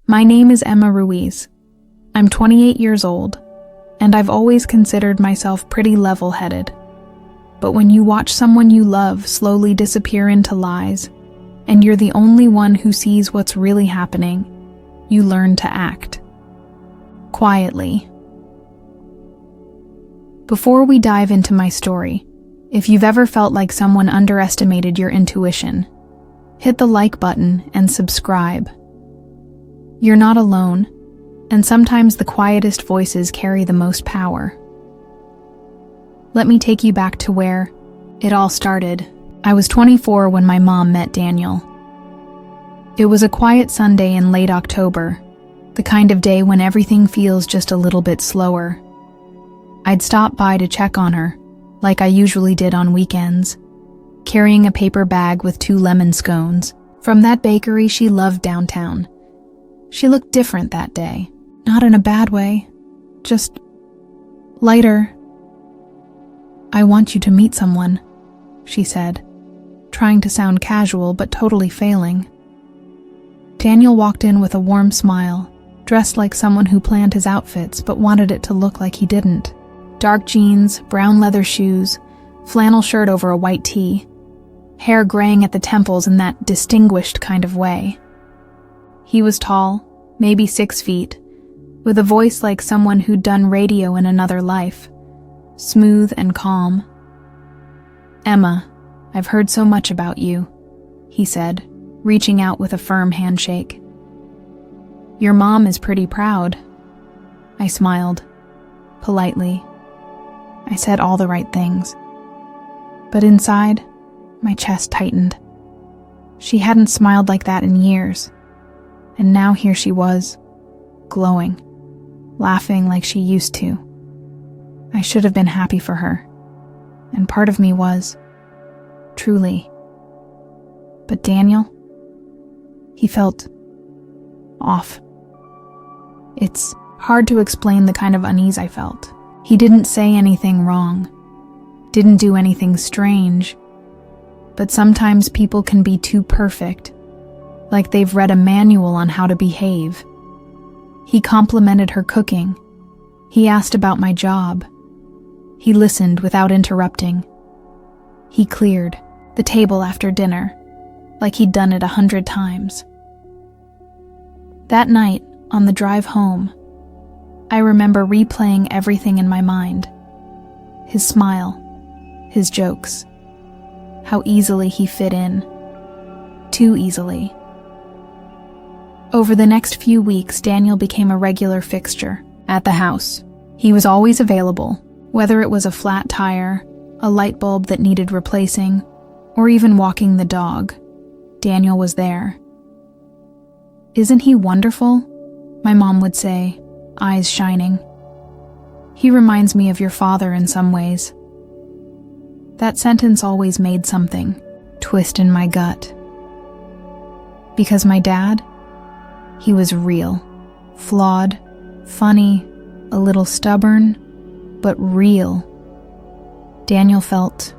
My name is Emma Ruiz. I'm 28 years old, and I've always considered myself pretty level-headed. But when you watch someone you love slowly disappear into lies, and you're the only one who sees what's really happening, you learn to act. Quietly. Before we dive into my story, if you've ever felt like someone underestimated your intuition, hit the like button and subscribe. You're not alone, and sometimes the quietest voices carry the most power. Let me take you back to where it all started. I was 24 when my mom met Daniel. It was a quiet Sunday in late October, the kind of day when everything feels just a little bit slower. I'd stop by to check on her, like I usually did on weekends, carrying a paper bag with 2 lemon scones from that bakery she loved downtown. She looked different that day, not in a bad way, just lighter. "I want you to meet someone," she said, trying to sound casual but totally failing. Daniel walked in with a warm smile, dressed like someone who planned his outfits but wanted it to look like he didn't. Dark jeans, brown leather shoes, flannel shirt over a white tee, hair graying at the temples in that distinguished kind of way. He was tall, maybe 6 feet, with a voice like someone who'd done radio in another life, smooth and calm. "Emma, I've heard so much about you," he said, reaching out with a firm handshake. "Your mom is pretty proud." I smiled, politely. I said all the right things. But inside, my chest tightened. She hadn't smiled like that in years. And now here she was, glowing, laughing like she used to. I should have been happy for her. And part of me was, truly. But Daniel, he felt off. It's hard to explain the kind of unease I felt. He didn't say anything wrong, didn't do anything strange, but sometimes people can be too perfect, like they've read a manual on how to behave. He complimented her cooking. He asked about my job. He listened without interrupting. He cleared the table after dinner, like he'd done it 100 times. That night, on the drive home, I remember replaying everything in my mind. His smile, his jokes, how easily he fit in. Too easily. Over the next few weeks, Daniel became a regular fixture at the house. He was always available, whether it was a flat tire, a light bulb that needed replacing, or even walking the dog. Daniel was there. "Isn't he wonderful?" my mom would say, eyes shining. "He reminds me of your father in some ways." That sentence always made something twist in my gut. Because my dad, he was real, flawed, funny, a little stubborn, but real. Daniel felt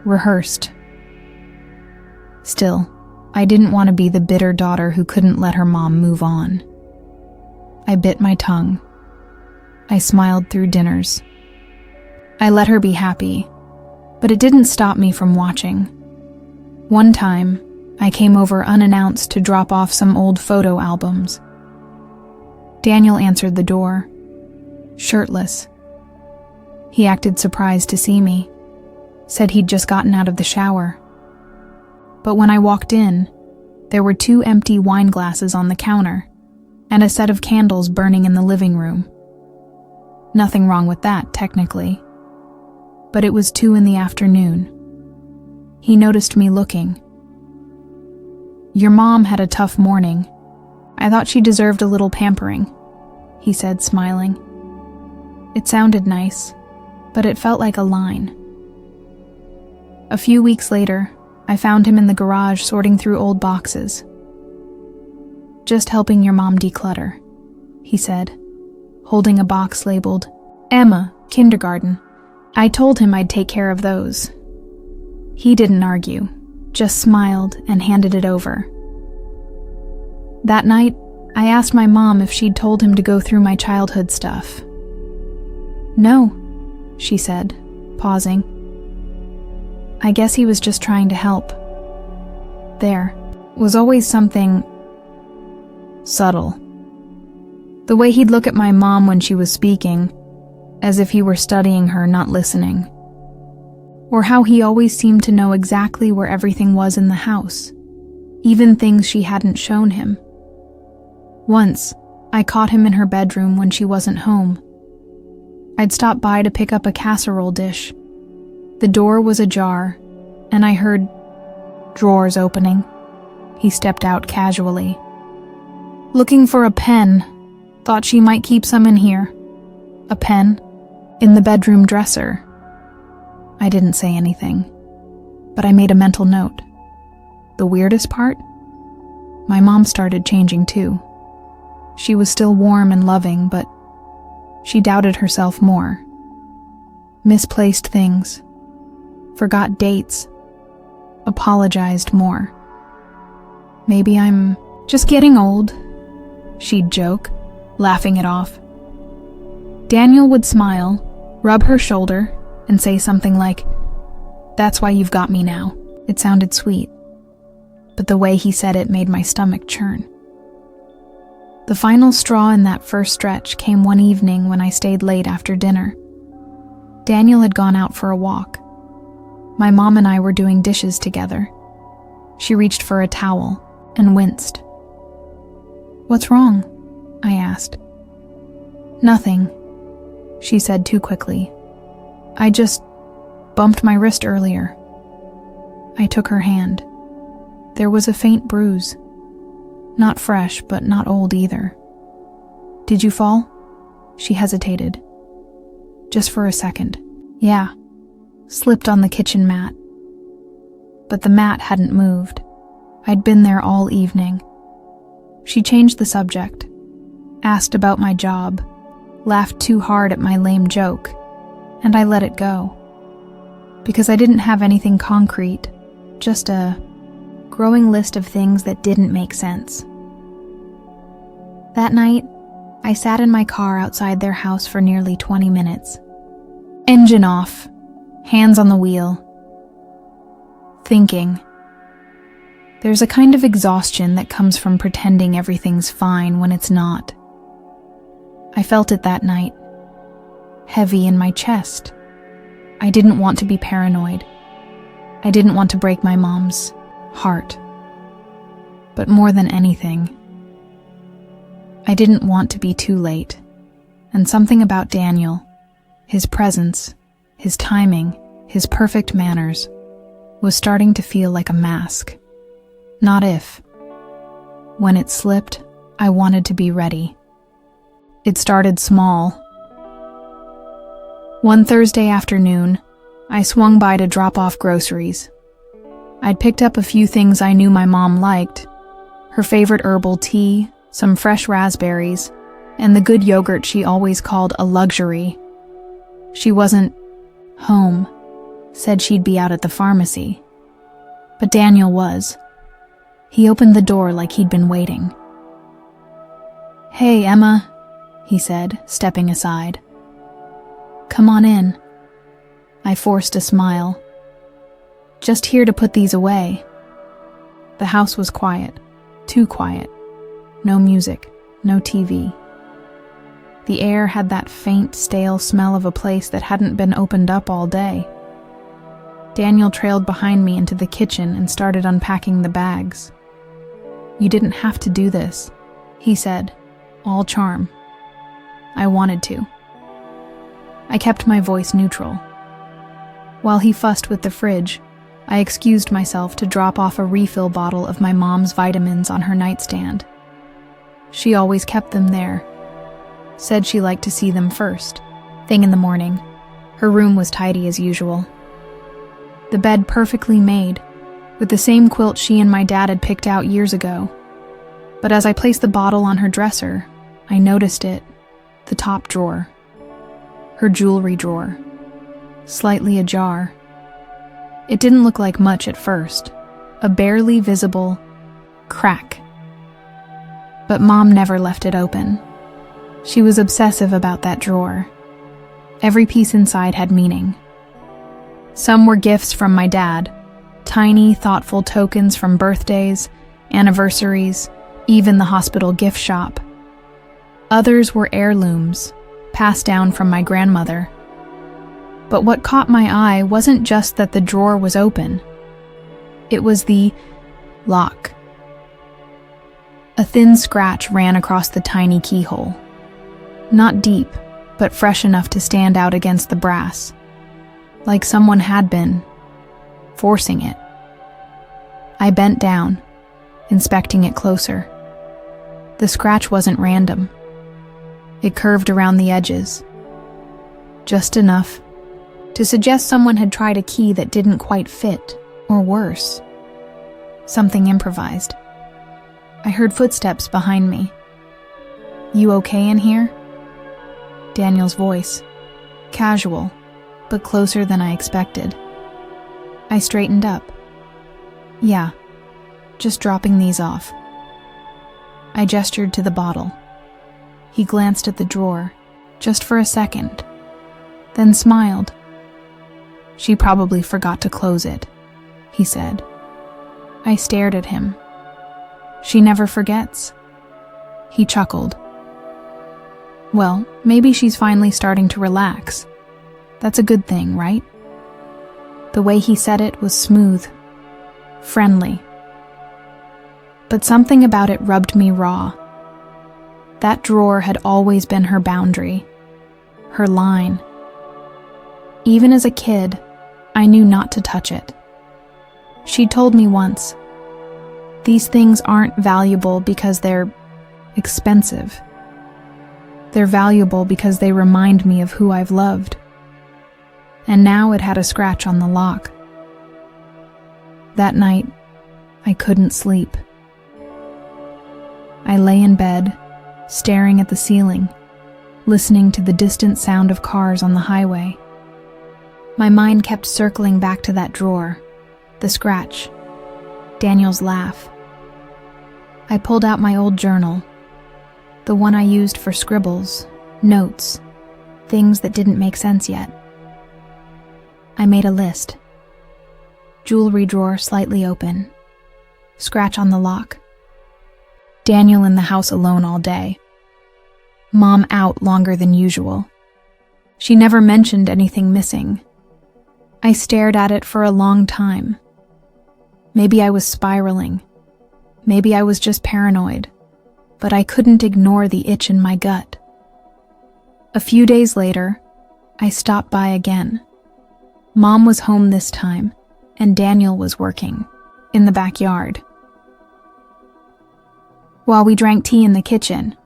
rehearsed. Still, I didn't want to be the bitter daughter who couldn't let her mom move on. I bit my tongue. I smiled through dinners. I let her be happy, but it didn't stop me from watching. One time, I came over unannounced to drop off some old photo albums. Daniel answered the door, shirtless. He acted surprised to see me, said he'd just gotten out of the shower. But when I walked in, there were 2 empty wine glasses on the counter and a set of candles burning in the living room. Nothing wrong with that, technically. But it was 2 in the afternoon. He noticed me looking. "Your mom had a tough morning. I thought she deserved a little pampering," he said, smiling. It sounded nice, but it felt like a line. A few weeks later, I found him in the garage sorting through old boxes. "Just helping your mom declutter," he said, holding a box labeled, "Emma, kindergarten." I told him I'd take care of those. He didn't argue, just smiled and handed it over. That night, I asked my mom if she'd told him to go through my childhood stuff. No, she said, pausing. I guess he was just trying to help. There was always something subtle. The way he'd look at my mom when she was speaking, as if he were studying her, not listening. Or how he always seemed to know exactly where everything was in the house, even things she hadn't shown him. Once, I caught him in her bedroom when she wasn't home. I'd stopped by to pick up a casserole dish. The door was ajar, and I heard drawers opening. He stepped out casually. Looking for a pen. Thought she might keep some in here. A pen? In the bedroom dresser. I didn't say anything, but I made a mental note. The weirdest part? My mom started changing too. She was still warm and loving, but she doubted herself more. Misplaced things. Forgot dates. Apologized more. Maybe I'm just getting old, she'd joke, laughing it off. Daniel would smile, rub her shoulder, and say something like, "That's why you've got me now." It sounded sweet, but the way he said it made my stomach churn. The final straw in that first stretch came one evening when I stayed late after dinner. Daniel had gone out for a walk. My mom and I were doing dishes together. She reached for a towel and winced. "What's wrong?" I asked. "Nothing," she said too quickly. "I just bumped my wrist earlier." I took her hand. There was a faint bruise. Not fresh, but not old either. "Did you fall?" She hesitated. Just for a second. "Yeah." Slipped on the kitchen mat. But the mat hadn't moved. I'd been there all evening. She changed the subject. Asked about my job. Laughed too hard at my lame joke. And I let it go. Because I didn't have anything concrete. Just a growing list of things that didn't make sense. That night, I sat in my car outside their house for nearly 20 minutes. Engine off, hands on the wheel. Thinking. There's a kind of exhaustion that comes from pretending everything's fine when it's not. I felt it that night. Heavy in my chest. I didn't want to be paranoid. I didn't want to break my mom's heart. But more than anything, I didn't want to be too late. And something about Daniel, his presence, his timing, his perfect manners, was starting to feel like a mask. Not if. When it slipped, I wanted to be ready. It started small. One Thursday afternoon, I swung by to drop off groceries. I'd picked up a few things I knew my mom liked, her favorite herbal tea, some fresh raspberries, and the good yogurt she always called a luxury. She wasn't home, said she'd be out at the pharmacy. But Daniel was. He opened the door like he'd been waiting. "Hey, Emma," he said, stepping aside. "Come on in." I forced a smile. "Just here to put these away." The house was quiet. Too quiet. No music. No TV. The air had that faint, stale smell of a place that hadn't been opened up all day. Daniel trailed behind me into the kitchen and started unpacking the bags. "You didn't have to do this," he said, all charm. I wanted to. I kept my voice neutral. While he fussed with the fridge, I excused myself to drop off a refill bottle of my mom's vitamins on her nightstand. She always kept them there. Said she liked to see them first, thing in the morning. Her room was tidy as usual. The bed perfectly made, with the same quilt she and my dad had picked out years ago. But as I placed the bottle on her dresser, I noticed it, the top drawer. Her jewelry drawer. Slightly ajar. It didn't look like much at first. A barely visible crack. But Mom never left it open. She was obsessive about that drawer. Every piece inside had meaning. Some were gifts from my dad, tiny, thoughtful tokens from birthdays, anniversaries, even the hospital gift shop. Others were heirlooms, passed down from my grandmother. But what caught my eye wasn't just that the drawer was open. It was the lock. A thin scratch ran across the tiny keyhole. Not deep, but fresh enough to stand out against the brass, like someone had been forcing it. I bent down, inspecting it closer. The scratch wasn't random. It curved around the edges, just enough to suggest someone had tried a key that didn't quite fit, or worse, something improvised. I heard footsteps behind me. "You okay in here?" Daniel's voice, casual, but closer than I expected. I straightened up. "Yeah, just dropping these off." I gestured to the bottle. He glanced at the drawer, just for a second, then smiled. "She probably forgot to close it," he said. I stared at him. "She never forgets." He chuckled. "Well, maybe she's finally starting to relax. That's a good thing, right?" The way he said it was smooth, friendly. But something about it rubbed me raw. That drawer had always been her boundary, her line. Even as a kid, I knew not to touch it. She told me once, "These things aren't valuable because they're expensive. They're valuable because they remind me of who I've loved." And now it had a scratch on the lock. That night, I couldn't sleep. I lay in bed, staring at the ceiling, listening to the distant sound of cars on the highway. My mind kept circling back to that drawer, the scratch, Daniel's laugh. I pulled out my old journal, the one I used for scribbles, notes, things that didn't make sense yet. I made a list. Jewelry drawer slightly open. Scratch on the lock. Daniel in the house alone all day. Mom out longer than usual. She never mentioned anything missing. I stared at it for a long time. Maybe I was spiraling. Maybe I was just paranoid. But I couldn't ignore the itch in my gut. A few days later, I stopped by again. Mom was home this time, and Daniel was working, in the backyard. While we drank tea in the kitchen,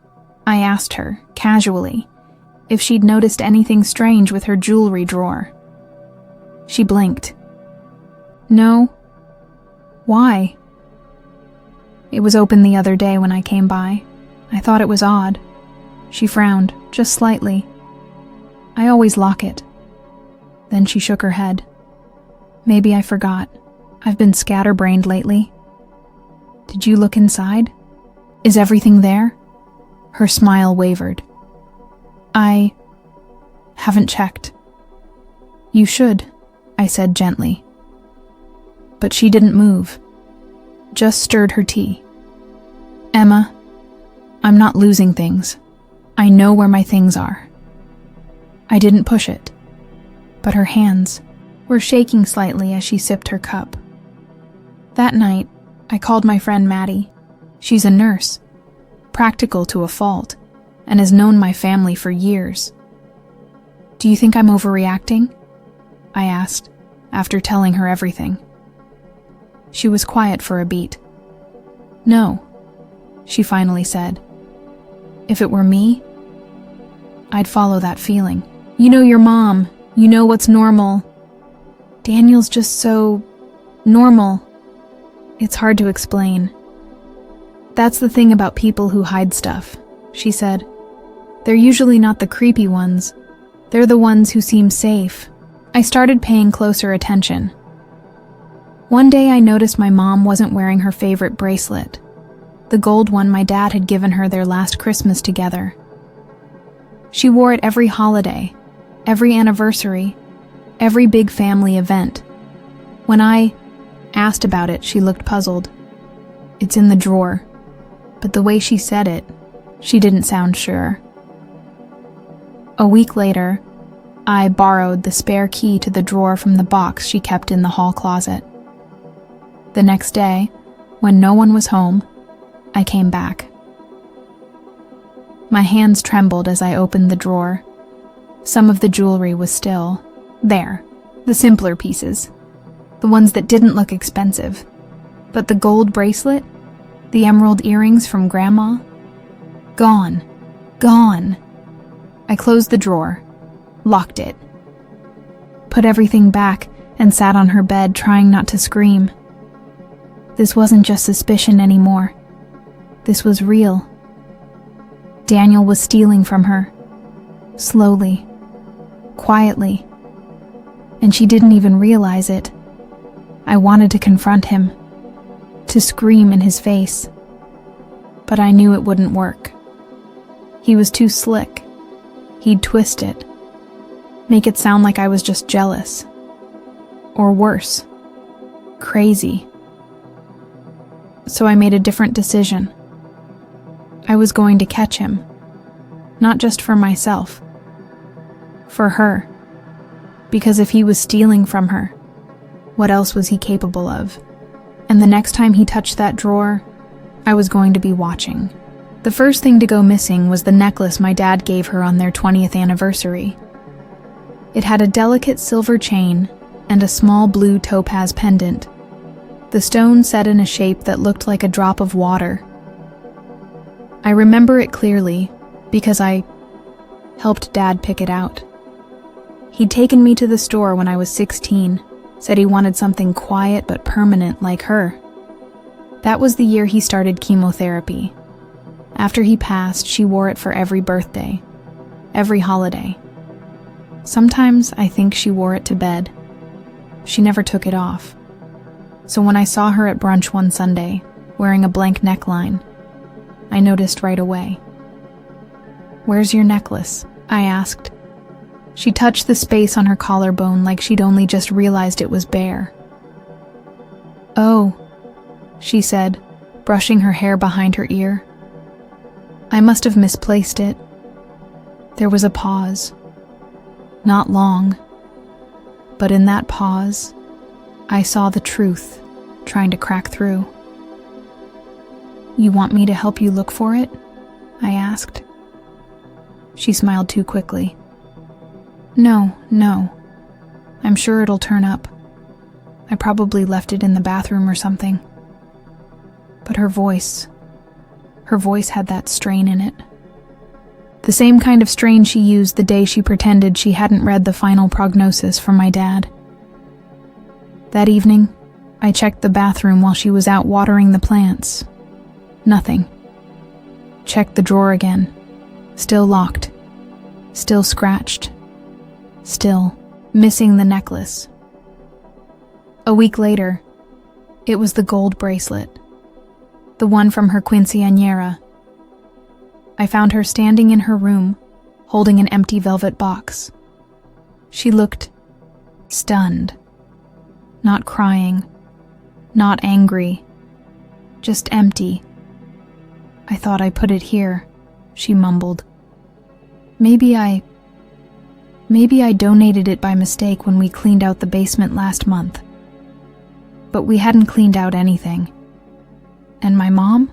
I asked her, casually, if she'd noticed anything strange with her jewelry drawer. She blinked. "No. Why?" "It was open the other day when I came by. I thought it was odd." She frowned, just slightly. "I always lock it." Then she shook her head. "Maybe I forgot. I've been scatterbrained lately." "Did you look inside? Is everything there?" Her smile wavered. "I haven't checked." "You should," I said gently. But she didn't move, just stirred her tea. "Emma, I'm not losing things. I know where my things are." I didn't push it, but her hands were shaking slightly as she sipped her cup. That night, I called my friend Maddie. She's a nurse, practical to a fault, and has known my family for years. "Do you think I'm overreacting?" I asked, after telling her everything. She was quiet for a beat. "No," she finally said. "If it were me, I'd follow that feeling. You know your mom. You know what's normal. Daniel's just so normal. It's hard to explain." "That's the thing about people who hide stuff," she said. "They're usually not the creepy ones. They're the ones who seem safe." I started paying closer attention. One day I noticed my mom wasn't wearing her favorite bracelet. the gold one my dad had given her their last Christmas together. She wore it every holiday, every anniversary, every big family event. When I asked about it, she looked puzzled. "It's in the drawer," but the way she said it, she didn't sound sure. A week later, I borrowed the spare key to the drawer from the box she kept in the hall closet. The next day, when no one was home, I came back. My hands trembled as I opened the drawer. Some of the jewelry was still there, the simpler pieces, the ones that didn't look expensive. But the gold bracelet, the emerald earrings from Grandma, gone, gone. I closed the drawer, locked it, put everything back, and sat on her bed trying not to scream. This wasn't just suspicion anymore. This was real. Daniel was stealing from her, slowly, quietly, and she didn't even realize it. I wanted to confront him, to scream in his face, but I knew it wouldn't work. He was too slick. He'd twist it, make it sound like I was just jealous, or worse, crazy. So I made a different decision. I was going to catch him, not just for myself, for her. Because if he was stealing from her, what else was he capable of? And the next time he touched that drawer, I was going to be watching. The first thing to go missing was the necklace my dad gave her on their 20th anniversary. It had a delicate silver chain and a small blue topaz pendant, the stone set in a shape that looked like a drop of water. I remember it clearly because I helped Dad pick it out. He'd taken me to the store when I was 16, said he wanted something quiet but permanent like her. That was the year he started chemotherapy. After he passed, she wore it for every birthday, every holiday. Sometimes I think she wore it to bed. She never took it off. So when I saw her at brunch one Sunday, wearing a blank neckline, I noticed right away. "Where's your necklace?" I asked. She touched the space on her collarbone like she'd only just realized it was bare. "Oh," she said, brushing her hair behind her ear. "I must have misplaced it." There was a pause. Not long, but in that pause, I saw the truth trying to crack through. "You want me to help you look for it?" I asked. She smiled too quickly. No. I'm sure it'll turn up. I probably left it in the bathroom or something." But her voice had that strain in it. The same kind of strain she used the day she pretended she hadn't read the final prognosis from my dad. That evening, I checked the bathroom while she was out watering the plants. Nothing. Checked the drawer again. Still locked. Still scratched. Still missing the necklace. A week later, it was the gold bracelet. The one from her quinceañera. I found her standing in her room, holding an empty velvet box. She looked stunned. Not crying. Not angry. Just empty. "I thought I put it here," she mumbled. Maybe I donated it by mistake when we cleaned out the basement last month. But we hadn't cleaned out anything. And my mom?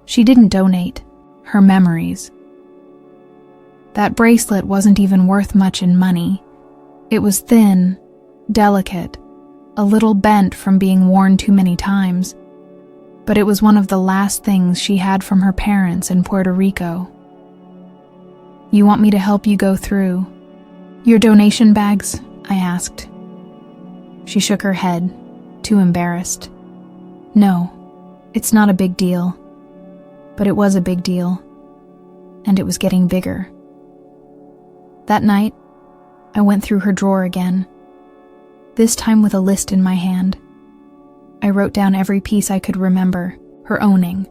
She didn't donate. Her memories. That bracelet wasn't even worth much in money. It was thin, delicate, a little bent from being worn too many times. But it was one of the last things she had from her parents in Puerto Rico. "You want me to help you go through your donation bags?" I asked. She shook her head, too embarrassed. "No, it's not a big deal." But it was a big deal, and it was getting bigger. That night, I went through her drawer again, this time with a list in my hand. I wrote down every piece I could remember her owning,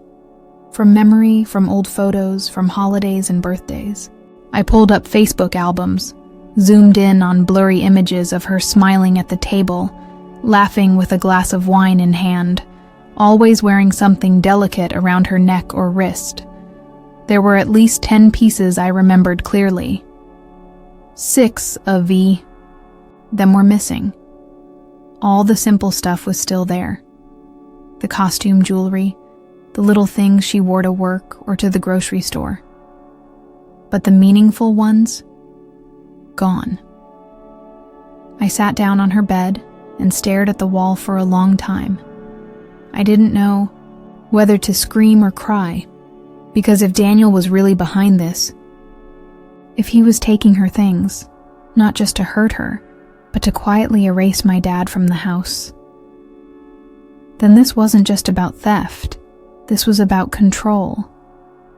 From memory, from old photos, from holidays and birthdays. I pulled up Facebook albums, zoomed in on blurry images of her smiling at the table, laughing with a glass of wine in hand, always wearing something delicate around her neck or wrist. There were at least 10 pieces I remembered clearly. 6 of them were missing. All the simple stuff was still there. The costume jewelry, the little things she wore to work or to the grocery store. But the meaningful ones? Gone. I sat down on her bed and stared at the wall for a long time. I didn't know whether to scream or cry, because if Daniel was really behind this, if he was taking her things, not just to hurt her, but to quietly erase my dad from the house, then this wasn't just about theft. This was about control.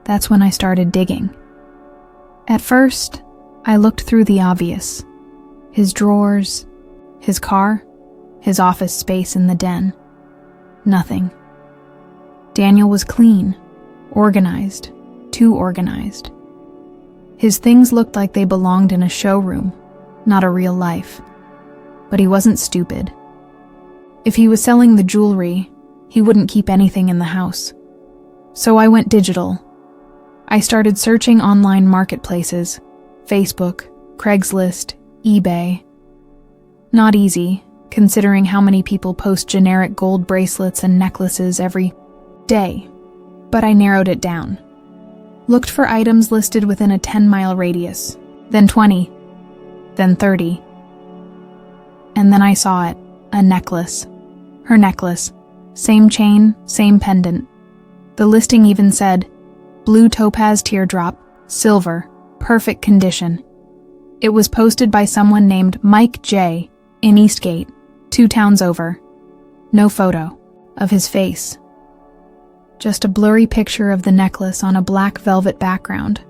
That's when I started digging. At first, I looked through the obvious. His drawers, his car, his office space in the den. Nothing. Daniel was clean, organized, too organized. His things looked like they belonged in a showroom, not a real life. But he wasn't stupid. If he was selling the jewelry, he wouldn't keep anything in the house. So I went digital. I started searching online marketplaces, Facebook, Craigslist, eBay. Not easy, considering how many people post generic gold bracelets and necklaces every day. But I narrowed it down. Looked for items listed within a 10-mile radius, then 20, then 30. And then I saw it, a necklace. Her necklace. Same chain, same pendant. The listing even said, blue topaz teardrop, silver, perfect condition. It was posted by someone named Mike J. in Eastgate, 2 towns over. No photo of his face. Just a blurry picture of the necklace on a black velvet background.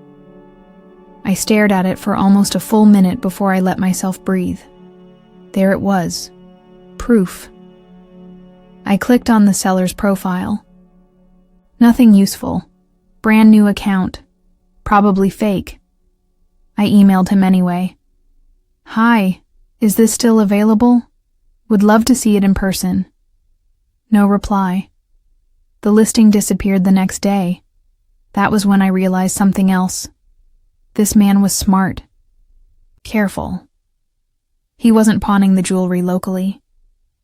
I stared at it for almost a full minute before I let myself breathe. There it was. Proof. I clicked on the seller's profile. Nothing useful. Brand new account. Probably fake. I emailed him anyway. Hi, is this still available? Would love to see it in person. No reply. The listing disappeared the next day. That was when I realized something else. This man was smart. Careful. He wasn't pawning the jewelry locally.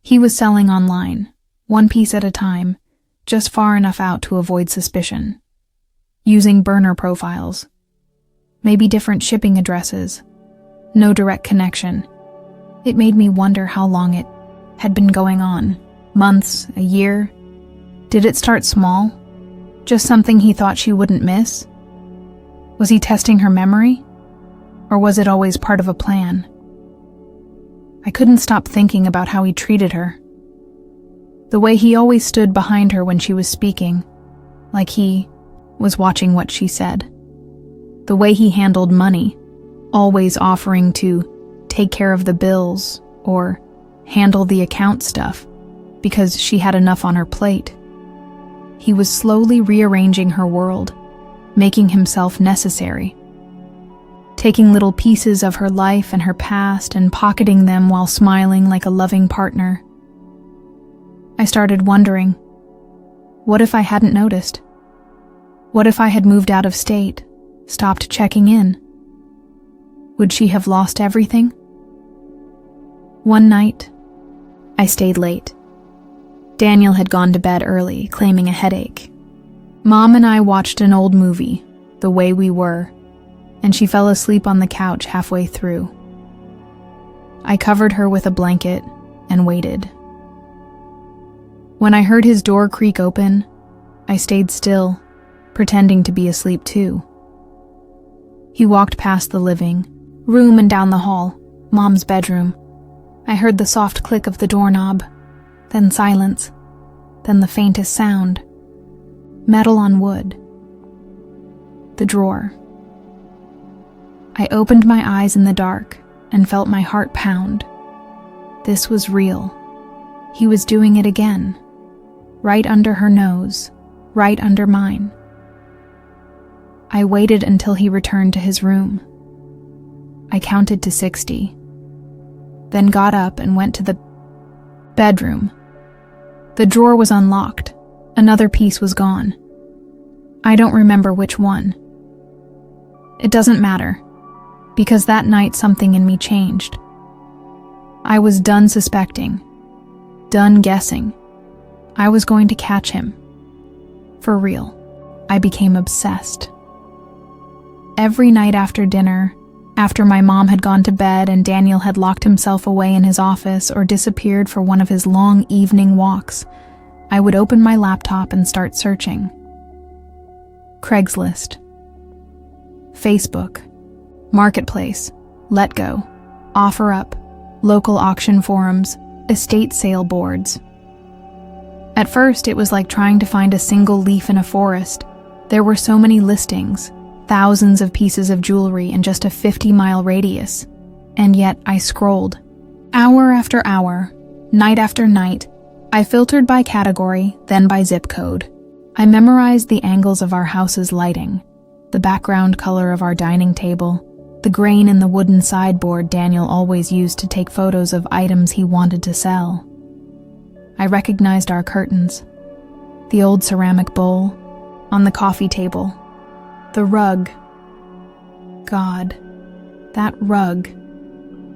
He was selling online, 1 piece at a time, just far enough out to avoid suspicion. Using burner profiles. Maybe different shipping addresses. No direct connection. It made me wonder how long it had been going on. Months, a year. Did it start small? Just something he thought she wouldn't miss? Was he testing her memory? Or was it always part of a plan? I couldn't stop thinking about how he treated her. The way he always stood behind her when she was speaking, like he was watching what she said. The way he handled money, always offering to take care of the bills or handle the account stuff because she had enough on her plate. He was slowly rearranging her world, making himself necessary. Taking little pieces of her life and her past and pocketing them while smiling like a loving partner. I started wondering, what if I hadn't noticed? What if I had moved out of state, stopped checking in? Would she have lost everything? One night, I stayed late. Daniel had gone to bed early, claiming a headache. Mom and I watched an old movie, The Way We Were, and she fell asleep on the couch halfway through. I covered her with a blanket and waited. When I heard his door creak open, I stayed still, pretending to be asleep too. He walked past the living room and down the hall, Mom's bedroom. I heard the soft click of the doorknob, then silence, then the faintest sound. Metal on wood. The drawer. I opened my eyes in the dark and felt my heart pound. This was real. He was doing it again. Right under her nose, right under mine. I waited until he returned to his room. I counted to 60, then got up and went to the bedroom. The drawer was unlocked. Another piece was gone. I don't remember which one. It doesn't matter, because that night something in me changed. I was done suspecting, done guessing. I was going to catch him. For real. I became obsessed. Every night after dinner, after my mom had gone to bed and Daniel had locked himself away in his office or disappeared for one of his long evening walks, I would open my laptop and start searching. Craigslist, Facebook, Marketplace, Letgo, OfferUp, local auction forums, estate sale boards. At first, it was like trying to find a single leaf in a forest. There were so many listings, thousands of pieces of jewelry in just a 50-mile radius. And yet, I scrolled. Hour after hour, night after night, I filtered by category, then by zip code. I memorized the angles of our house's lighting, the background color of our dining table, the grain in the wooden sideboard Daniel always used to take photos of items he wanted to sell. I recognized our curtains, the old ceramic bowl on the coffee table, the rug. God, that rug.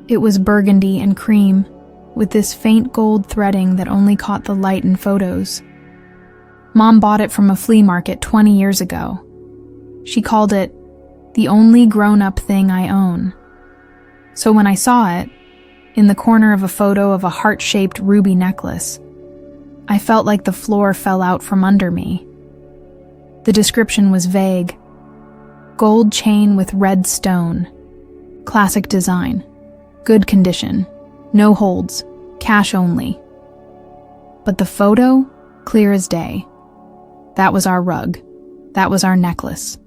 It was burgundy and cream, with this faint gold threading that only caught the light in photos. Mom bought it from a flea market 20 years ago. She called it the only grown-up thing I own. So when I saw it, in the corner of a photo of a heart-shaped ruby necklace, I felt like the floor fell out from under me. The description was vague. Gold chain with red stone. Classic design. Good condition. No holds. Cash only. But the photo? Clear as day. That was our rug. That was our necklace.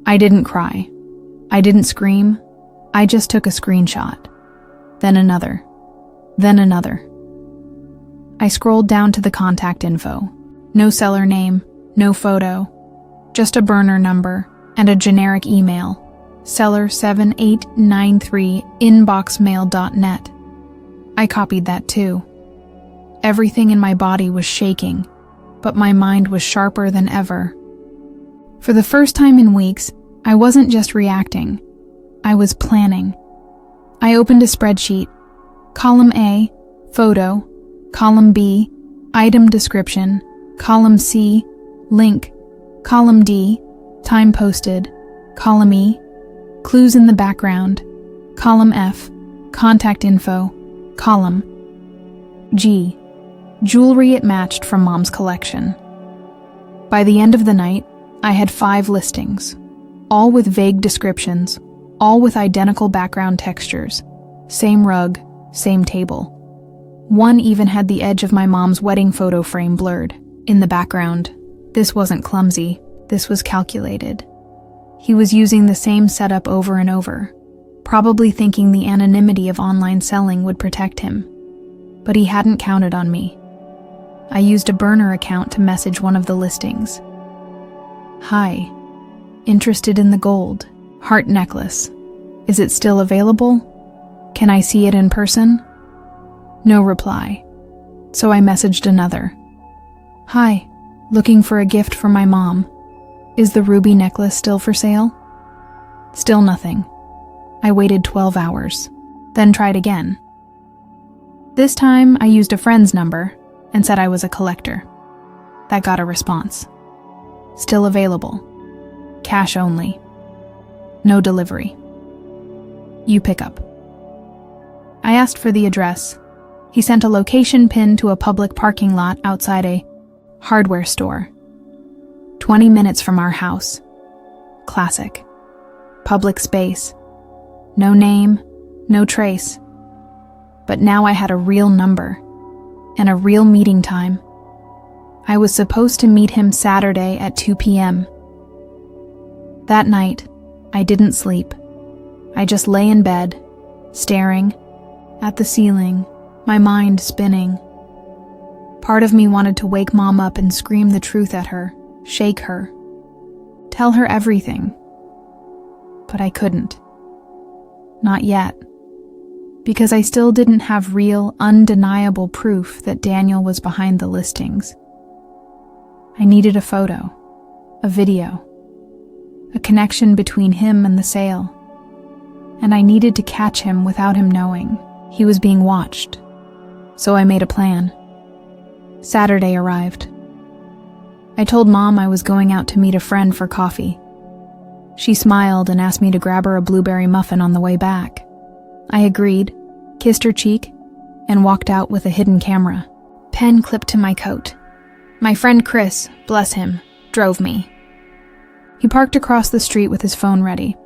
I didn't cry. I didn't scream. I just took a screenshot. Then another. Then another. I scrolled down to the contact info. No seller name, no photo, just a burner number and a generic email. seller7893inboxmail.net. I copied that too. Everything in my body was shaking, but my mind was sharper than ever. For the first time in weeks, I wasn't just reacting. I was planning. I opened a spreadsheet. Column A, photo. Column B, item description. Column C, link. Column D, time posted. Column E, clues in the background. Column F, contact info. Column G, jewelry it matched from Mom's collection. By the end of the night, I had 5 listings, all with vague descriptions, all with identical background textures. Same rug, same table. One even had the edge of my mom's wedding photo frame blurred. In the background, this wasn't clumsy, this was calculated. He was using the same setup over and over, probably thinking the anonymity of online selling would protect him. But he hadn't counted on me. I used a burner account to message one of the listings. Hi, interested in the gold, heart necklace. Is it still available? Can I see it in person? No reply. So I messaged another. Hi, looking for a gift for my mom. Is the ruby necklace still for sale? Still nothing. I waited 12 hours, then tried again. This time I used a friend's number and said I was a collector. That got a response. Still available. Cash only. No delivery. You pick up. I asked for the address. He sent a location pin to a public parking lot outside a hardware store. 20 minutes from our house. Classic. Public space. No name, no trace. But now I had a real number and a real meeting time. I was supposed to meet him Saturday at 2 p.m. That night, I didn't sleep. I just lay in bed, staring at the ceiling, my mind spinning. Part of me wanted to wake Mom up and scream the truth at her, shake her. tell her everything. But I couldn't. Not yet. Because I still didn't have real, undeniable proof that Daniel was behind the listings. I needed a photo, a video, a connection between him and the sale. And I needed to catch him without him knowing. He was being watched. So I made a plan. Saturday arrived. I told Mom I was going out to meet a friend for coffee. She smiled and asked me to grab her a blueberry muffin on the way back. I agreed, kissed her cheek, and walked out with a hidden camera. Pen clipped to my coat. My friend Chris, bless him, drove me. He parked across the street with his phone ready.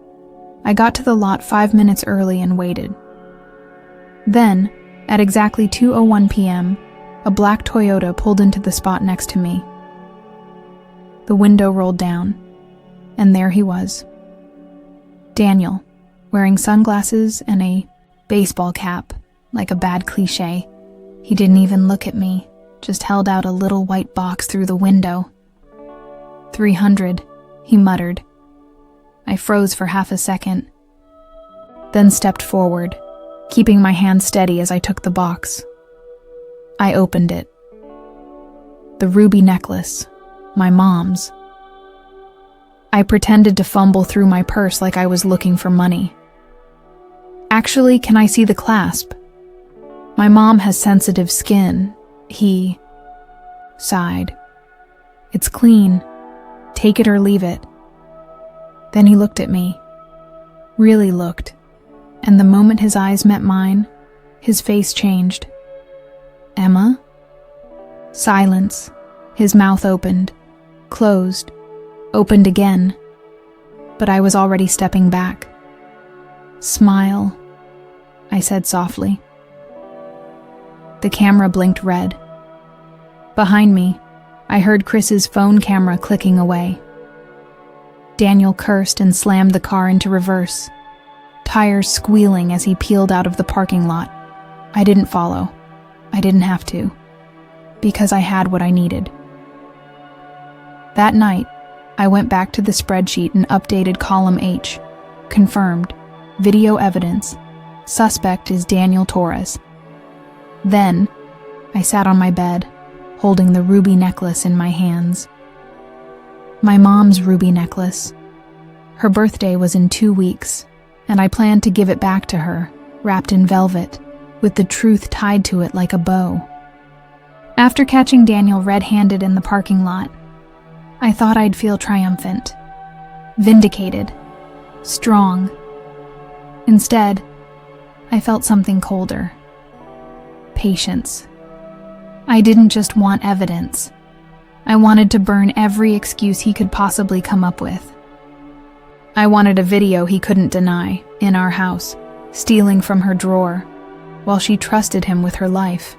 I got to the lot 5 minutes early and waited. Then, at exactly 2:01 p.m., a black Toyota pulled into the spot next to me. The window rolled down, and there he was. Daniel, wearing sunglasses and a baseball cap, like a bad cliché. He didn't even look at me, just held out a little white box through the window. 300, he muttered. I froze for half a second, then stepped forward, keeping my hand steady as I took the box. I opened it. The ruby necklace, my mom's. I pretended to fumble through my purse like I was looking for money. Actually, can I see the clasp? My mom has sensitive skin, he sighed. It's clean. Take it or leave it. Then he looked at me. Really looked. And the moment his eyes met mine, his face changed. Emma? Silence. His mouth opened, closed, opened again. But I was already stepping back. Smile, I said softly. The camera blinked red. Behind me, I heard Chris's phone camera clicking away. Daniel cursed and slammed the car into reverse, tires squealing as he peeled out of the parking lot. I didn't follow. I didn't have to, because I had what I needed. That night, I went back to the spreadsheet and updated column H. Confirmed. Video evidence. Suspect is Daniel Torres. Then, I sat on my bed, holding the ruby necklace in my hands. My mom's ruby necklace. Her birthday was in 2 weeks, and I planned to give it back to her, wrapped in velvet, with the truth tied to it like a bow. After catching Daniel red-handed in the parking lot, I thought I'd feel triumphant, vindicated, strong. Instead, I felt something colder. Patience. I didn't just want evidence. I wanted to burn every excuse he could possibly come up with. I wanted a video he couldn't deny, in our house, stealing from her drawer, while she trusted him with her life.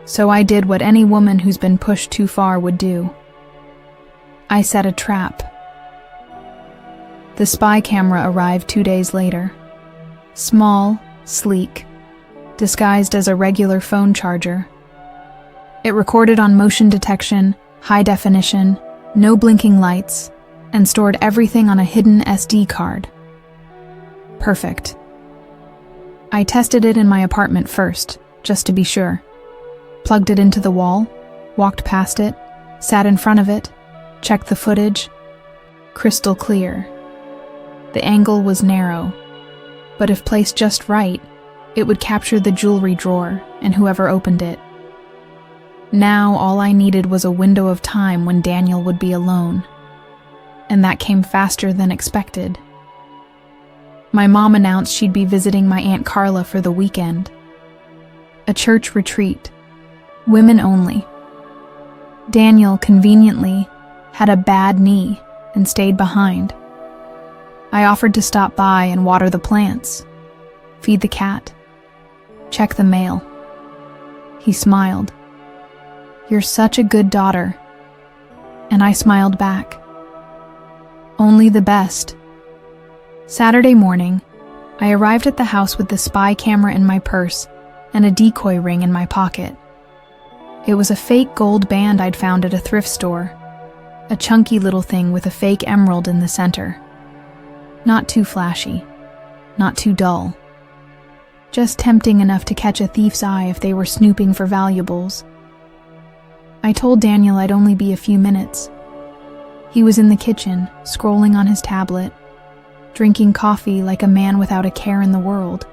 So I did what any woman who's been pushed too far would do. I set a trap. The spy camera arrived 2 days later. Small, sleek, disguised as a regular phone charger. It recorded on motion detection, high definition, no blinking lights, and stored everything on a hidden SD card. Perfect. I tested it in my apartment first, just to be sure. Plugged it into the wall, walked past it, sat in front of it, checked the footage. Crystal clear. The angle was narrow, but if placed just right, it would capture the jewelry drawer and whoever opened it. Now all I needed was a window of time when Daniel would be alone, and that came faster than expected. My mom announced she'd be visiting my Aunt Carla for the weekend. A church retreat, women only. Daniel, conveniently, had a bad knee and stayed behind. I offered to stop by and water the plants, feed the cat, check the mail. He smiled. You're such a good daughter. And I smiled back. Only the best. Saturday morning, I arrived at the house with the spy camera in my purse and a decoy ring in my pocket. It was a fake gold band I'd found at a thrift store. a chunky little thing with a fake emerald in the center. Not too flashy, not too dull. Just tempting enough to catch a thief's eye if they were snooping for valuables. I told Daniel I'd only be a few minutes. He was in the kitchen, scrolling on his tablet, drinking coffee like a man without a care in the world.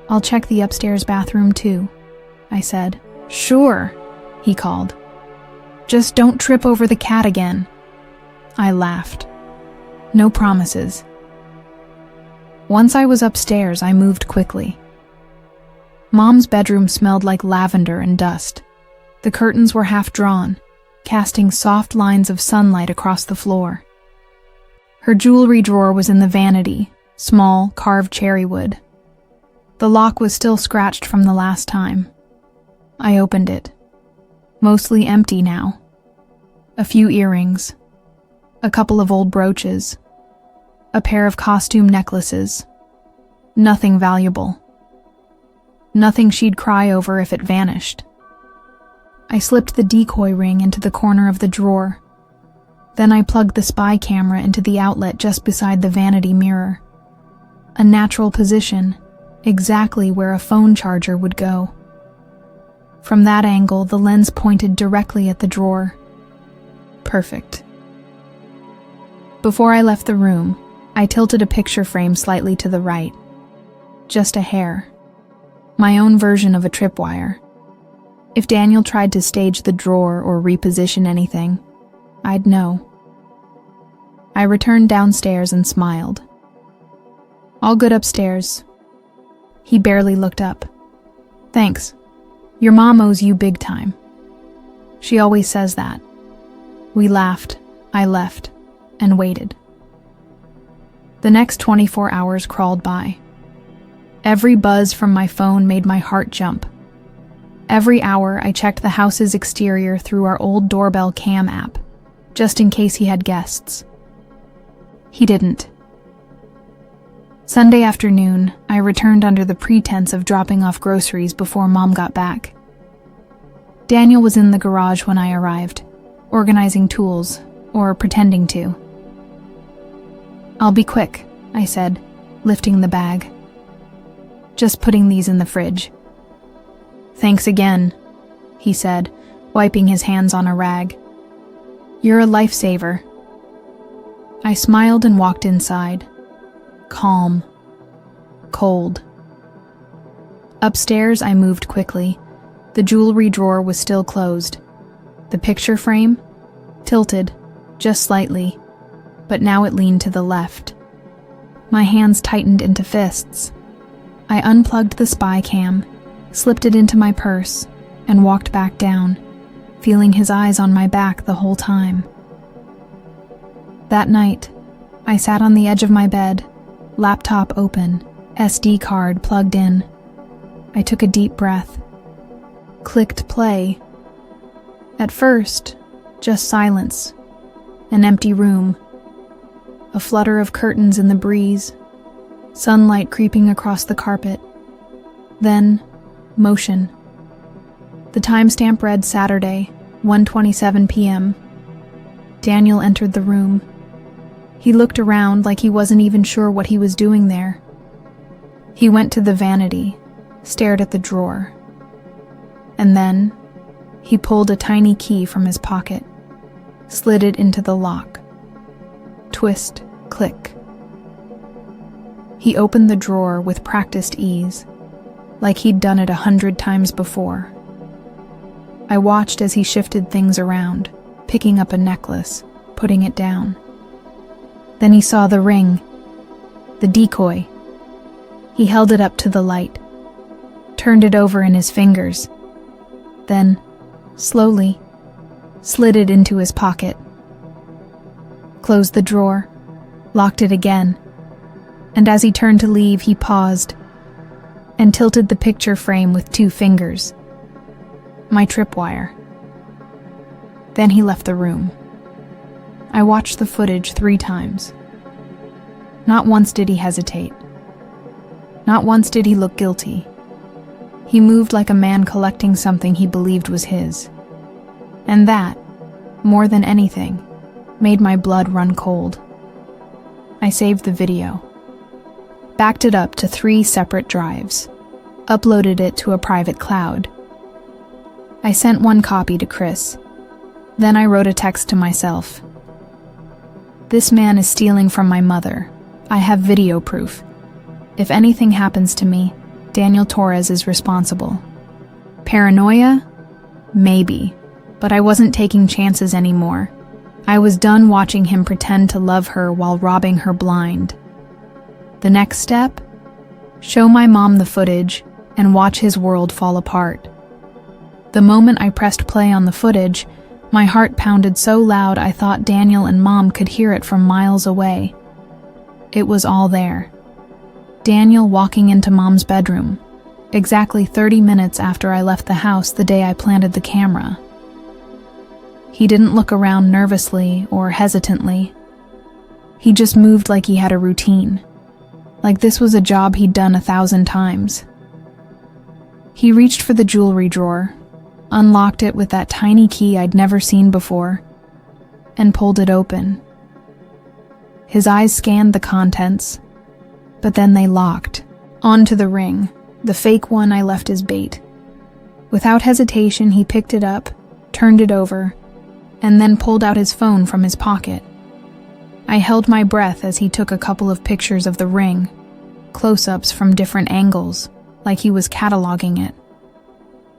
"I'll check the upstairs bathroom too," I said. "Sure," he called. "Just don't trip over the cat again." I laughed. No promises. Once I was upstairs, I moved quickly. Mom's bedroom smelled like lavender and dust. The curtains were half drawn, casting soft lines of sunlight across the floor. Her jewelry drawer was in the vanity, small, carved cherry wood. The lock was still scratched from the last time. I opened it. Mostly empty now. A few earrings, a couple of old brooches, a pair of costume necklaces. Nothing valuable. Nothing she'd cry over if it vanished. I slipped the decoy ring into the corner of the drawer. Then I plugged the spy camera into the outlet just beside the vanity mirror. A natural position, exactly where a phone charger would go. From that angle, the lens pointed directly at the drawer. Perfect. Before I left the room, I tilted a picture frame slightly to the right. Just a hair. My own version of a tripwire. If Daniel tried to stage the drawer or reposition anything, I'd know. I returned downstairs and smiled. "All good upstairs." He barely looked up. "Thanks. Your mom owes you big time." She always says that. We laughed, I left, and waited. The next 24 hours crawled by. Every buzz from my phone made my heart jump. Every hour, I checked the house's exterior through our old doorbell cam app, just in case he had guests. He didn't. Sunday afternoon, I returned under the pretense of dropping off groceries before Mom got back. Daniel was in the garage when I arrived, organizing tools, or pretending to. "I'll be quick," I said, lifting the bag. "Just putting these in the fridge." "Thanks again," he said, wiping his hands on a rag. "You're a lifesaver." I smiled and walked inside. Calm. Cold. Upstairs, I moved quickly. The jewelry drawer was still closed. The picture frame? Tilted, just slightly, but now it leaned to the left. My hands tightened into fists. I unplugged the spy cam, slipped it into my purse, and walked back down, feeling his eyes on my back the whole time. That night, I sat on the edge of my bed, laptop open, SD card plugged in. I took a deep breath. Clicked play. At first, just silence. An empty room. A flutter of curtains in the breeze. Sunlight creeping across the carpet. Then, motion. The timestamp read Saturday, 1:27 p.m. Daniel entered the room. He looked around like he wasn't even sure what he was doing there. He went to the vanity, stared at the drawer. And then, he pulled a tiny key from his pocket, slid it into the lock. Twist, click. He opened the drawer with practiced ease, like he'd done it 100 times before. I watched as he shifted things around, picking up a necklace, putting it down. Then he saw the ring, the decoy. He held it up to the light, turned it over in his fingers, then, slowly, slid it into his pocket. Closed the drawer, locked it again, and as he turned to leave, he paused and tilted the picture frame with 2 fingers. My tripwire. Then he left the room. I watched the footage 3 times. Not once did he hesitate. Not once did he look guilty. He moved like a man collecting something he believed was his. And that, more than anything, made my blood run cold. I saved the video, backed it up to 3 separate drives, uploaded it to a private cloud. I sent one copy to Chris. Then I wrote a text to myself. This man is stealing from my mother. I have video proof. If anything happens to me, Daniel Torres is responsible. Paranoia? Maybe. But I wasn't taking chances anymore. I was done watching him pretend to love her while robbing her blind. The next step? Show my mom the footage and watch his world fall apart. The moment I pressed play on the footage, my heart pounded so loud I thought Daniel and Mom could hear it from miles away. It was all there. Daniel walking into Mom's bedroom, exactly 30 minutes after I left the house the day I planted the camera. He didn't look around nervously or hesitantly. He just moved like he had a routine, like this was a job he'd done 1,000 times. He reached for the jewelry drawer, unlocked it with that tiny key I'd never seen before, and pulled it open. His eyes scanned the contents, but then they locked. Onto the ring, the fake one I left as bait. Without hesitation, he picked it up, turned it over, and then pulled out his phone from his pocket. I held my breath as he took a couple of pictures of the ring, close-ups from different angles, like he was cataloging it.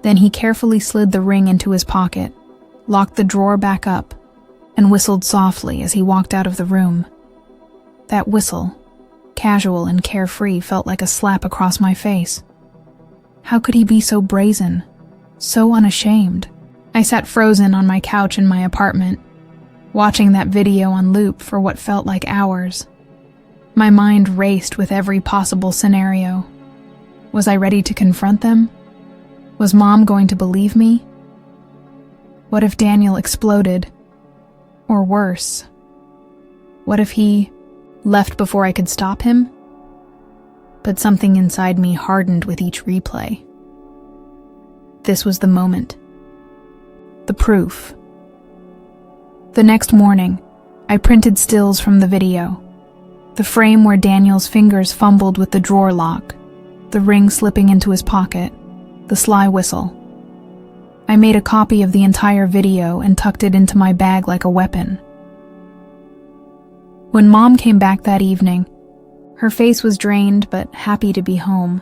Then he carefully slid the ring into his pocket, locked the drawer back up, and whistled softly as he walked out of the room. That whistle, casual and carefree, felt like a slap across my face. How could he be so brazen, so unashamed? I sat frozen on my couch in my apartment, watching that video on loop for what felt like hours. My mind raced with every possible scenario. Was I ready to confront them? Was Mom going to believe me? What if Daniel exploded? Or worse, what if he left before I could stop him? But something inside me hardened with each replay. This was the moment. The proof. The next morning, I printed stills from the video. The frame where Daniel's fingers fumbled with the drawer lock, the ring slipping into his pocket, the sly whistle. I made a copy of the entire video and tucked it into my bag like a weapon. When Mom came back that evening, her face was drained but happy to be home.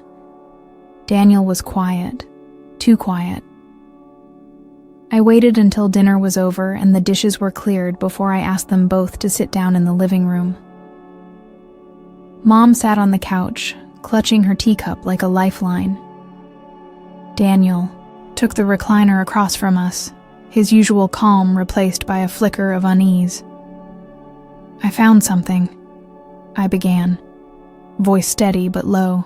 Daniel was quiet, too quiet. I waited until dinner was over and the dishes were cleared before I asked them both to sit down in the living room. Mom sat on the couch, clutching her teacup like a lifeline. Daniel took the recliner across from us, his usual calm replaced by a flicker of unease. I found something, I began, voice steady but low.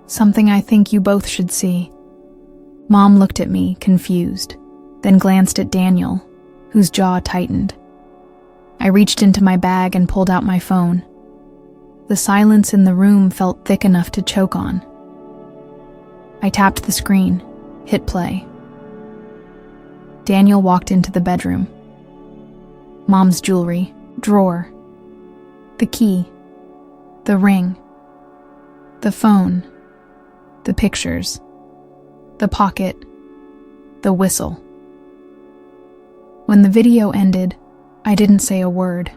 Something I think you both should see. Mom looked at me, confused, then glanced at Daniel, whose jaw tightened. I reached into my bag and pulled out my phone. The silence in the room felt thick enough to choke on. I tapped the screen, hit play. Daniel walked into the bedroom. Mom's jewelry, drawer, the key, the ring, the phone, the pictures, the pocket, the whistle. When the video ended, I didn't say a word.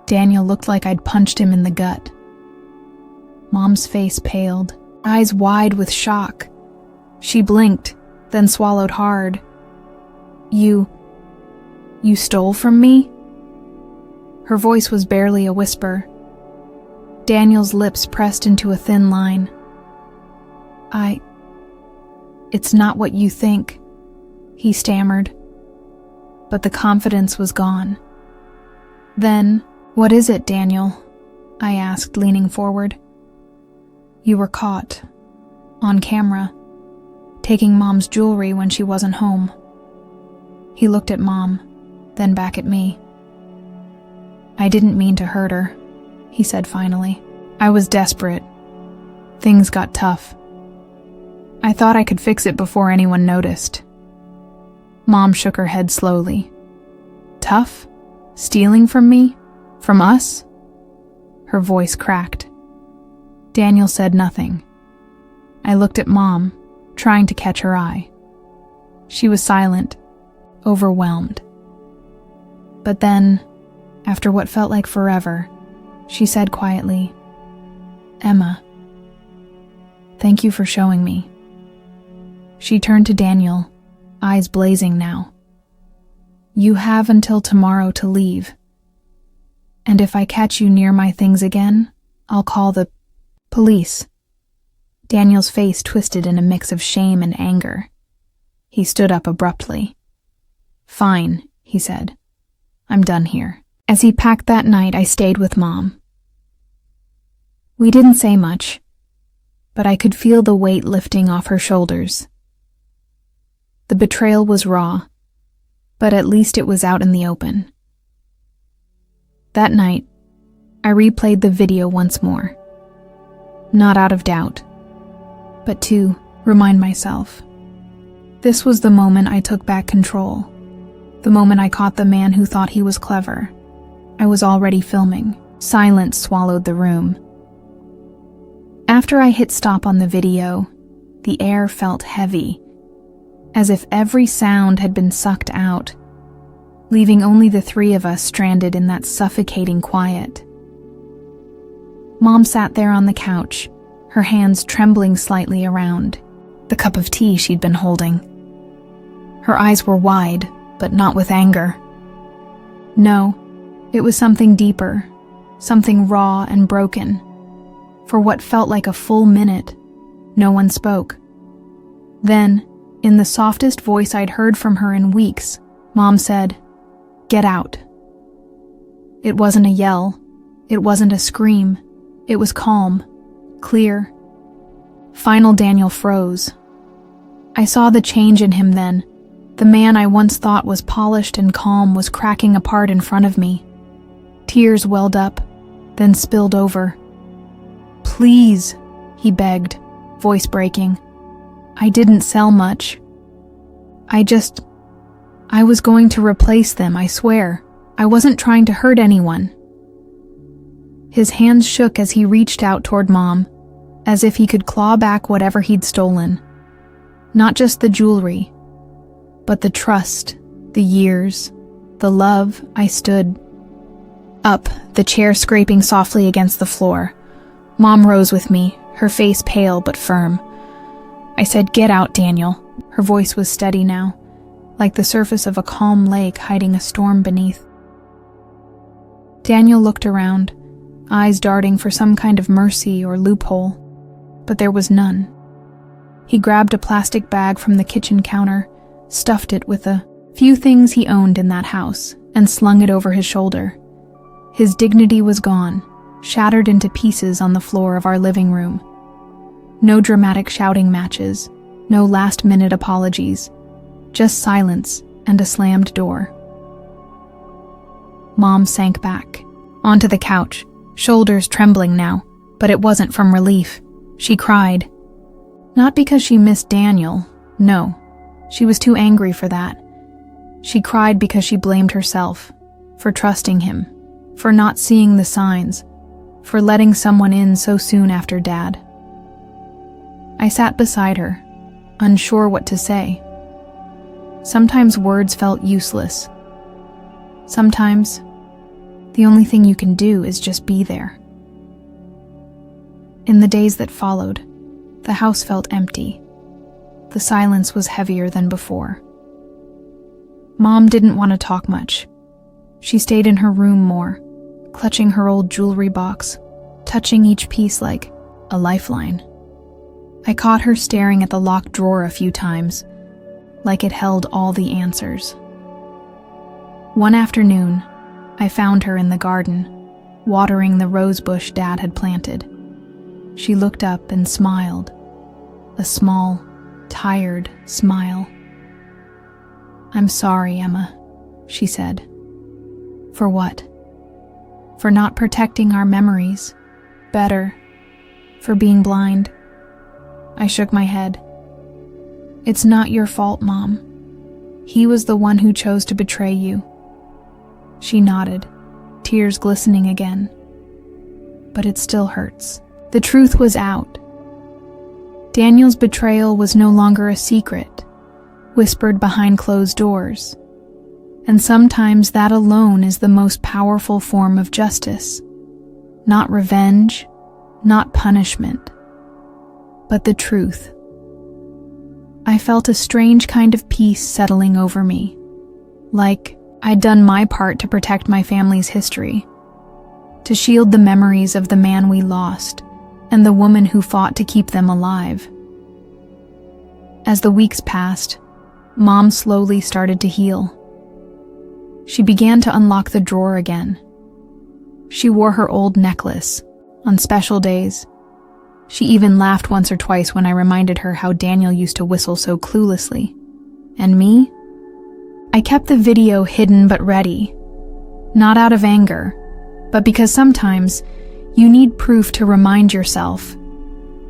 Daniel looked like I'd punched him in the gut. Mom's face paled, eyes wide with shock. She blinked, then swallowed hard. You stole from me?" Her voice was barely a whisper. Daniel's lips pressed into a thin line. It's not what you think," he stammered. But the confidence was gone. "Then, what is it, Daniel?" I asked, leaning forward. "You were caught, on camera, taking Mom's jewelry when she wasn't home." He looked at Mom, then back at me. "I didn't mean to hurt her," he said finally. "I was desperate. Things got tough. I thought I could fix it before anyone noticed." Mom shook her head slowly. Tough? Stealing from me? From us? Her voice cracked. Daniel said nothing. I looked at Mom, trying to catch her eye. She was silent, overwhelmed. But then, after what felt like forever, she said quietly, Emma, thank you for showing me. She turned to Daniel, eyes blazing now. You have until tomorrow to leave. And if I catch you near my things again, I'll call the police. Daniel's face twisted in a mix of shame and anger. He stood up abruptly. Fine, he said. I'm done here. As he packed that night, I stayed with Mom. We didn't say much, but I could feel the weight lifting off her shoulders. The betrayal was raw, but at least it was out in the open. That night, I replayed the video once more. Not out of doubt, but to remind myself. This was the moment I took back control. The moment I caught the man who thought he was clever. I was already filming. Silence swallowed the room. After I hit stop on the video, the air felt heavy, as if every sound had been sucked out, leaving only the three of us stranded in that suffocating quiet. Mom sat there on the couch, her hands trembling slightly around the cup of tea she'd been holding. Her eyes were wide, but not with anger. No, it was something deeper, something raw and broken. For what felt like a full minute, no one spoke. Then, in the softest voice I'd heard from her in weeks, Mom said, "Get out." It wasn't a yell. It wasn't a scream. It was calm, clear. Final Daniel froze. I saw the change in him then. The man I once thought was polished and calm was cracking apart in front of me. Tears welled up, then spilled over. "Please," he begged, voice breaking. "I didn't sell much. I was going to replace them, I swear. I wasn't trying to hurt anyone." His hands shook as he reached out toward Mom, as if he could claw back whatever he'd stolen. Not just the jewelry, but the trust, the years, the love. I stood up, the chair scraping softly against the floor. Mom rose with me, her face pale but firm. I said, "Get out, Daniel." Her voice was steady now, like the surface of a calm lake hiding a storm beneath. Daniel looked around, eyes darting for some kind of mercy or loophole, but there was none. He grabbed a plastic bag from the kitchen counter, stuffed it with a few things he owned in that house, and slung it over his shoulder. His dignity was gone, shattered into pieces on the floor of our living room. No dramatic shouting matches, no last-minute apologies, just silence and a slammed door. Mom sank back, onto the couch, shoulders trembling now, but it wasn't from relief. She cried. Not because she missed Daniel, no. She was too angry for that. She cried because she blamed herself, for trusting him, for not seeing the signs, for letting someone in so soon after Dad. I sat beside her, unsure what to say. Sometimes words felt useless. Sometimes, the only thing you can do is just be there. In the days that followed, the house felt empty. The silence was heavier than before. Mom didn't want to talk much. She stayed in her room more, clutching her old jewelry box, touching each piece like a lifeline. I caught her staring at the locked drawer a few times, like it held all the answers. One afternoon, I found her in the garden, watering the rose bush Dad had planted. She looked up and smiled, a small, tired smile. "I'm sorry, Emma," she said. "For what?" "For not protecting our memories better, for being blind." I shook my head. "It's not your fault, Mom. He was the one who chose to betray you. She nodded, tears glistening again. But it still hurts. The truth was out. Daniel's betrayal was no longer a secret, whispered behind closed doors. And sometimes that alone is the most powerful form of justice. Not revenge, not punishment, but the truth. I felt a strange kind of peace settling over me, like I'd done my part to protect my family's history, to shield the memories of the man we lost and the woman who fought to keep them alive. As the weeks passed, Mom slowly started to heal. She began to unlock the drawer again. She wore her old necklace on special days. She even laughed once or twice when I reminded her how Daniel used to whistle so cluelessly. And me? I kept the video hidden but ready. Not out of anger, but because sometimes you need proof to remind yourself.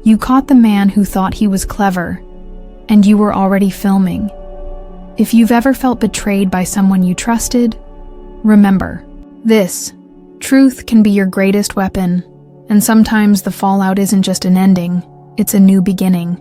You caught the man who thought he was clever, and you were already filming. If you've ever felt betrayed by someone you trusted, remember, this truth can be your greatest weapon, and sometimes the fallout isn't just an ending, it's a new beginning.